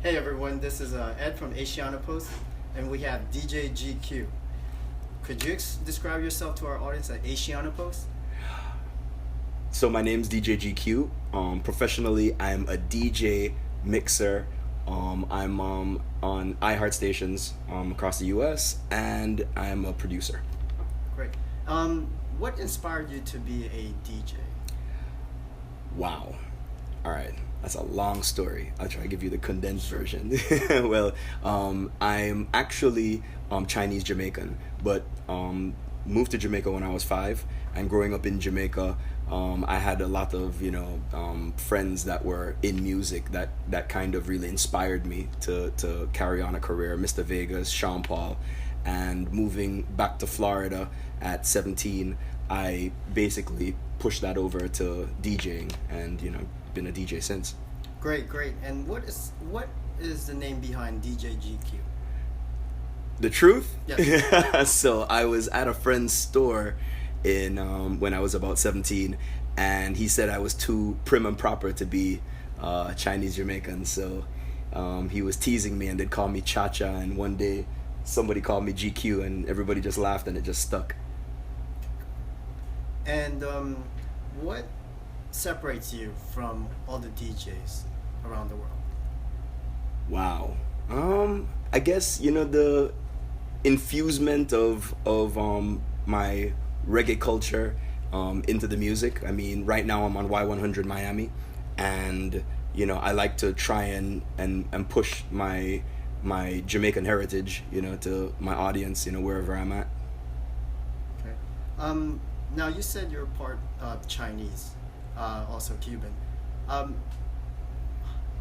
Hey everyone, this is Ed from AsianaPost, and we have DJGQ. Could you describe yourself to our audience at AsianaPost? So my name's DJGQ. Professionally, I'm a DJ mixer. I'm on iHeart stations across the U.S. and I'm a producer. Great. What inspired you to be a DJ? Wow. All right. That's a long story. I'll try to give you the condensed version. Well, I'm actually Chinese Jamaican, but moved to Jamaica when I was 5. And growing up in Jamaica, I had a lot of friends that were in music that kind of really inspired me to carry on a career. Mr. Vegas, Sean Paul, and moving back to Florida at 17, I basically pushed that over to DJing, and been a DJ since. Great. And what is the name behind DJGQ? The truth? Yes. So I was at a friend's store in when I was about 17, and he said I was too prim and proper to be Chinese Jamaican. So he was teasing me and they'd call me Cha-Cha, and one day somebody called me GQ and everybody just laughed and it just stuck. And what separates you from all the DJs around the world? Wow. I guess the infusement of my reggae culture into the music. I mean, right now I'm on Y-100 Miami, and I like to try and push my Jamaican heritage to my audience wherever I'm at. Okay. Now you said you're part Chinese, also Cuban.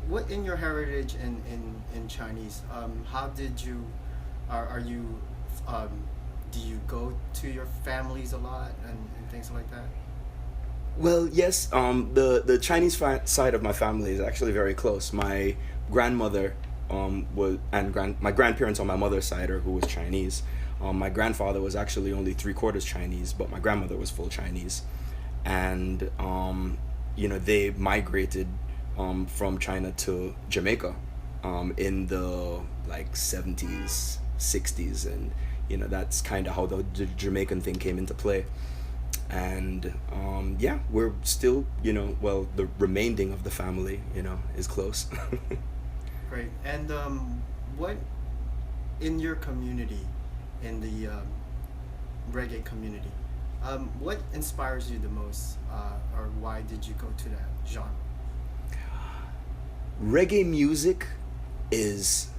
What in your heritage in Chinese? How did you? Are you? Do you go to your families a lot and things like that? Well, yes. The Chinese side of my family is actually very close. My grandmother my grandparents on my mother's side who was Chinese. My grandfather was actually only 3/4 Chinese, but my grandmother was full Chinese, and they migrated from China to Jamaica in the 70s, 60s, and that's kind of how the Jamaican thing came into play. And we're still the remaining of the family is close. Great. And what in your community, in the reggae community, what inspires you the most, or why did you go to that genre? Reggae music is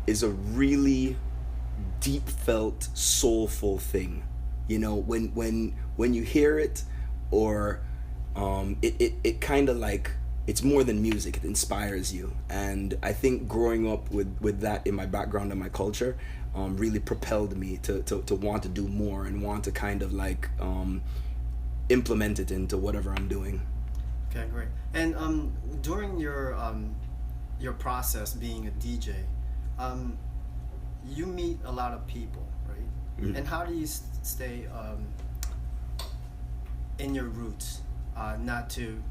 a really deep felt, soulful thing. When you hear it, or it kind of it's more than music. It inspires you, and I think growing up with that in my background and my culture really propelled me to want to do more and want to kind of implement it into whatever I'm doing. Okay, great. And during your process being a DJ, you meet a lot of people, right? Mm-hmm. And how do you stay in your roots, not to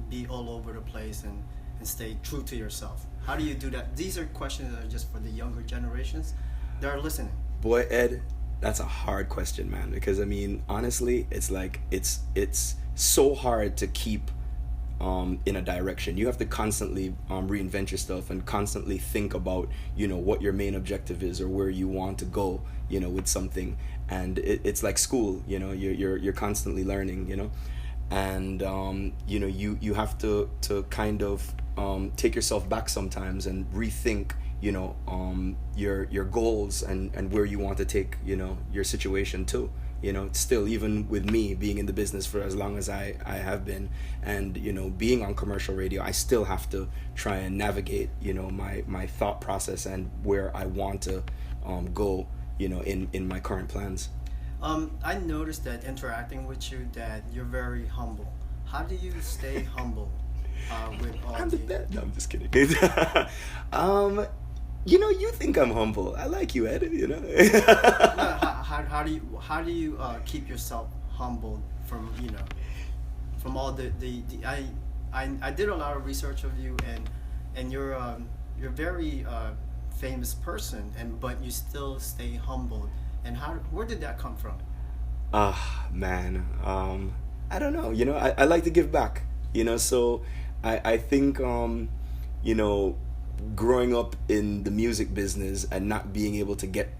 be all over the place and stay true to yourself? How do you do that? These are questions that are just for the younger generations that are listening. Boy, Ed, that's a hard question, man, because I mean, honestly, it's it's so hard to keep in a direction. You have to constantly reinvent yourself and constantly think about what your main objective is or where you want to go with something. And it's like school. You're constantly learning. And you have to kind of take yourself back sometimes and rethink your goals and where you want to take your situation to. Still, even with me being in the business for as long as I have been, and being on commercial radio, I still have to try and navigate my thought process and where I want to go in my current plans. I noticed that interacting with you, that you're very humble. How do you stay humble with all I'm the best. No, I'm just kidding. You think I'm humble. I like you, Ed. How do you keep yourself humble from all the I did a lot of research of you, and you're you're a very famous person, and but you still stay humbled. And where did that come from? Ah, man. I don't know. I like to give back. So I think, you know, growing up in the music business and not being able to get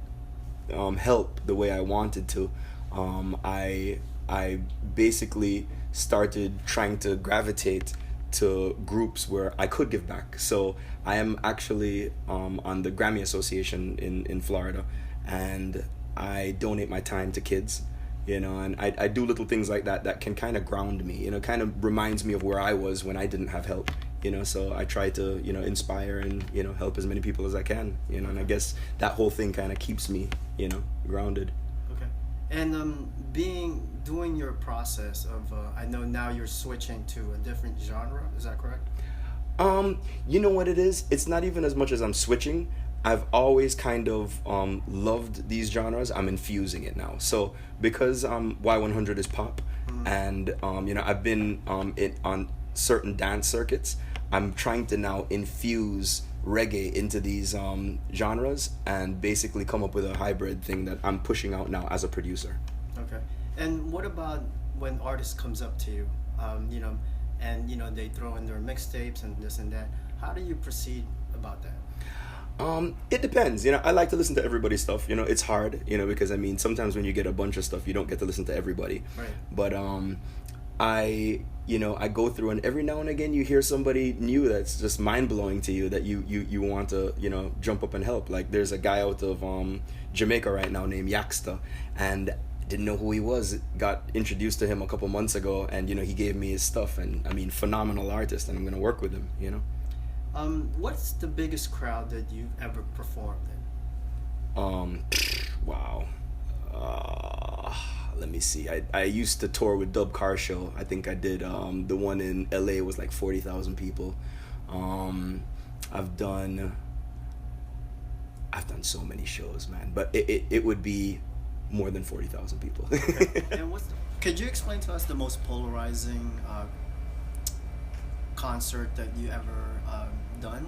help the way I wanted to, I basically started trying to gravitate to groups where I could give back. So I am actually on the Grammy Association in Florida, and I donate my time to kids, and I do little things like that that can kind of ground me, kind of reminds me of where I was when I didn't have help, so I try to, inspire and, help as many people as I can, and I guess that whole thing kind of keeps me, grounded. Okay. And doing your process of, I know now you're switching to a different genre, is that correct? You know what it is? It's not even as much as I'm switching. I've always kind of loved these genres. I'm infusing it now. So because Y-100 is pop, and I've been on certain dance circuits, I'm trying to now infuse reggae into these genres and basically come up with a hybrid thing that I'm pushing out now as a producer. Okay. And what about when artist comes up to you, and they throw in their mixtapes and this and that? How do you proceed about that? It depends. I like to listen to everybody's stuff. It's hard, because sometimes when you get a bunch of stuff, you don't get to listen to everybody. Right. But I go through, and every now and again you hear somebody new that's just mind blowing to you that you want to, jump up and help. Like there's a guy out of Jamaica right now named Yaxta, and didn't know who he was. Got introduced to him a couple months ago, and he gave me his stuff, and phenomenal artist, and I'm gonna work with him. What's the biggest crowd that you've ever performed in? Wow. Let me see. I used to tour with Dub Car Show. I think I did the one in LA was like 40,000 people. I've done so many shows, man. But it would be more than 40,000 people. Okay. And could you explain to us the most polarizing concert that you ever done?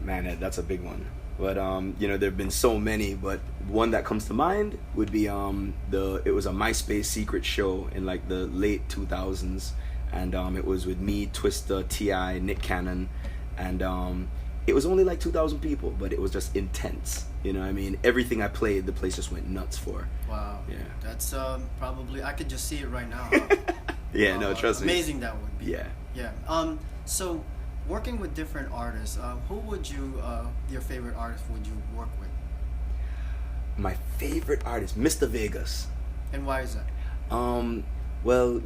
Man, that's a big one. But there have been so many, but one that comes to mind would be it was a MySpace secret show in like the late 2000s, and it was with me, Twista, T.I., Nick Cannon, and it was only like 2,000 people, but it was just intense. Everything I played, the place just went nuts for. Wow. Yeah. That's probably, I could just see it right now. Yeah, no, trust me. Amazing that would be. Yeah. Yeah. So, working with different artists, who would your favorite artist would you work with? My favorite artist, Mr. Vegas. And why is that? Well,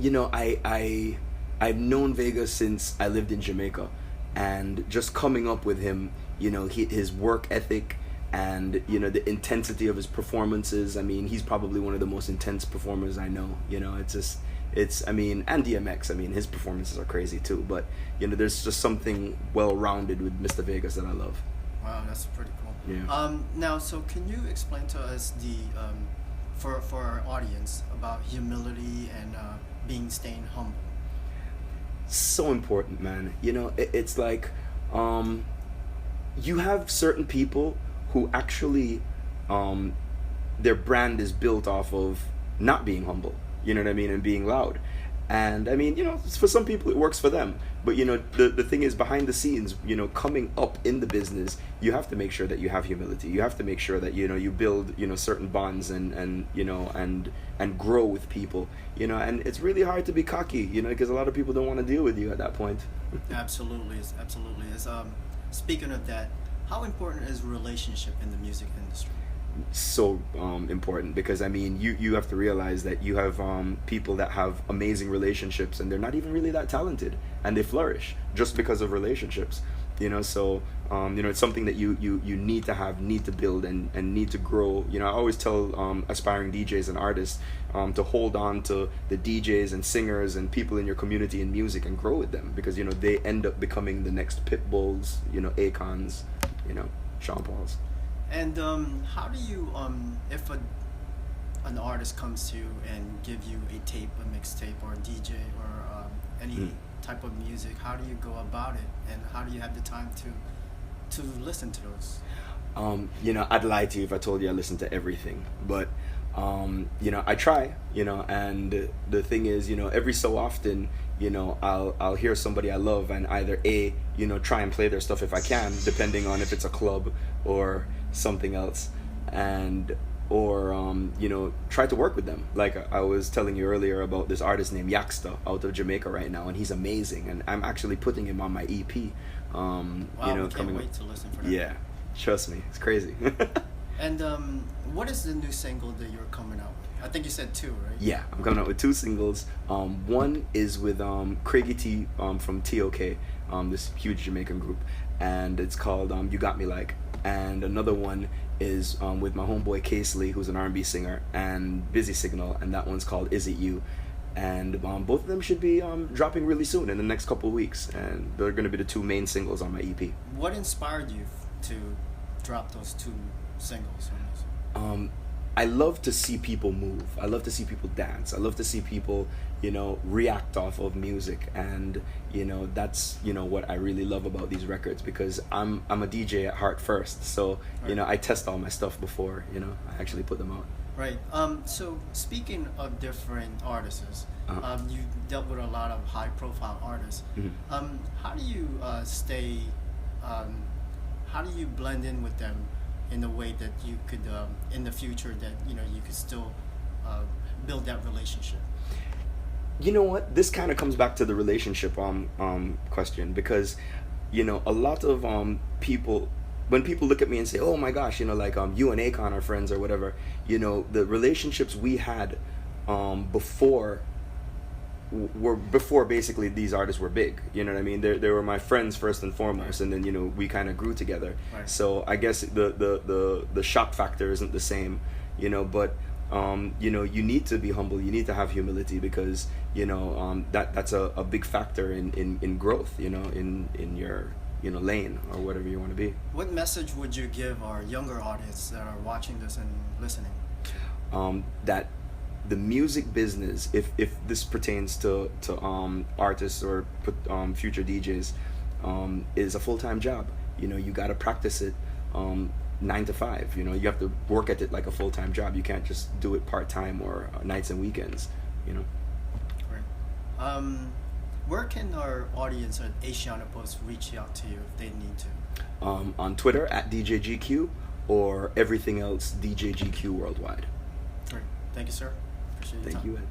I've known Vegas since I lived in Jamaica, and just coming up with him, his work ethic and, the intensity of his performances. He's probably one of the most intense performers I know. And DMX, his performances are crazy too, but there's just something well-rounded with Mr. Vegas that I love. Wow, that's pretty cool. Yeah. Now, so can you explain to us for our audience about humility and staying humble? So important, man. It's like you have certain people who actually their brand is built off of not being humble. And being loud. And for some people it works for them. But the thing is, behind the scenes, coming up in the business, you have to make sure that you have humility. You have to make sure that you build certain bonds and grow with people. And it's really hard to be cocky, because a lot of people don't want to deal with you at that point. Absolutely. Speaking of that, how important is relationship in the music industry? So important, because you have to realize that you have people that have amazing relationships, and they're not even really that talented, and they flourish just because of relationships. So it's something that you need to have, need to build, and need to grow. I always tell aspiring DJs and artists to hold on to the DJs and singers and people in your community in music and grow with them, because they end up becoming the next Pitbulls, Akons, Sean Pauls. And how do you, if an artist comes to you and give you a tape, a mixtape, or a DJ, or any type of music, how do you go about it, and how do you have the time to listen to those? You know, I'd lie to you if I told you I listen to everything, but you know, I try, you know, and the thing is, you know, every so often, you know, I'll hear somebody I love and either you know, try and play their stuff if I can, depending on if it's a club or something else, and or you know, try to work with them. Like I was telling you earlier about this artist named Yaxta out of Jamaica right now, and he's amazing, and I'm actually putting him on my EP. Wow, you know, we can't wait to listen for that. Yeah, trust me, it's crazy. And what is the new single that you're coming out with? I think you said 2, right? Yeah, I'm coming out with 2 singles. One is with Craigie T from TOK, this huge Jamaican group, and it's called You Got Me Like. And another one is with my homeboy Casely, who's an R&B singer, and Busy Signal, and that one's called Is It You? And both of them should be dropping really soon in the next couple of weeks, and they're going to be the 2 main singles on my EP. What inspired you to drop those 2 singles? I love to see people move. I love to see people dance. I love to see people, you know, react off of music, and you know, that's, you know, what I really love about these records, because I'm a DJ at heart first. So you know, I test all my stuff before, you know, I actually put them out. Right. So speaking of different artists, you dealt with a lot of high-profile artists. How do you stay? How do you blend in with them in a way that you could, in the future, that you know you could still build that relationship? You know what? This kind of comes back to the relationship question, because you know, a lot of people, when people look at me and say, "Oh my gosh," you know, like you and Akon are friends or whatever, you know, the relationships we had before basically these artists were big. You know what I mean? They were my friends first and foremost, and then, you know, we kind of grew together. Right. So I guess the shock factor isn't the same, you know, but you know, you need to be humble, you need to have humility, because you know, that's a big factor in growth, you know, in your, you know, lane or whatever you want to be. What message would you give our younger audience that are watching this and listening? That the music business, if this pertains to artists or future DJs, is a full-time job. You know, you got to practice it 9 to 5. You know, you have to work at it like a full-time job. You can't just do it part-time or nights and weekends, you know. Right. Where can our audience at AsianaPost reach out to you if they need to? On Twitter at DJGQ, or everything else DJGQ worldwide. Great. Thank you, sir. Appreciate your time. Thank you, Ed.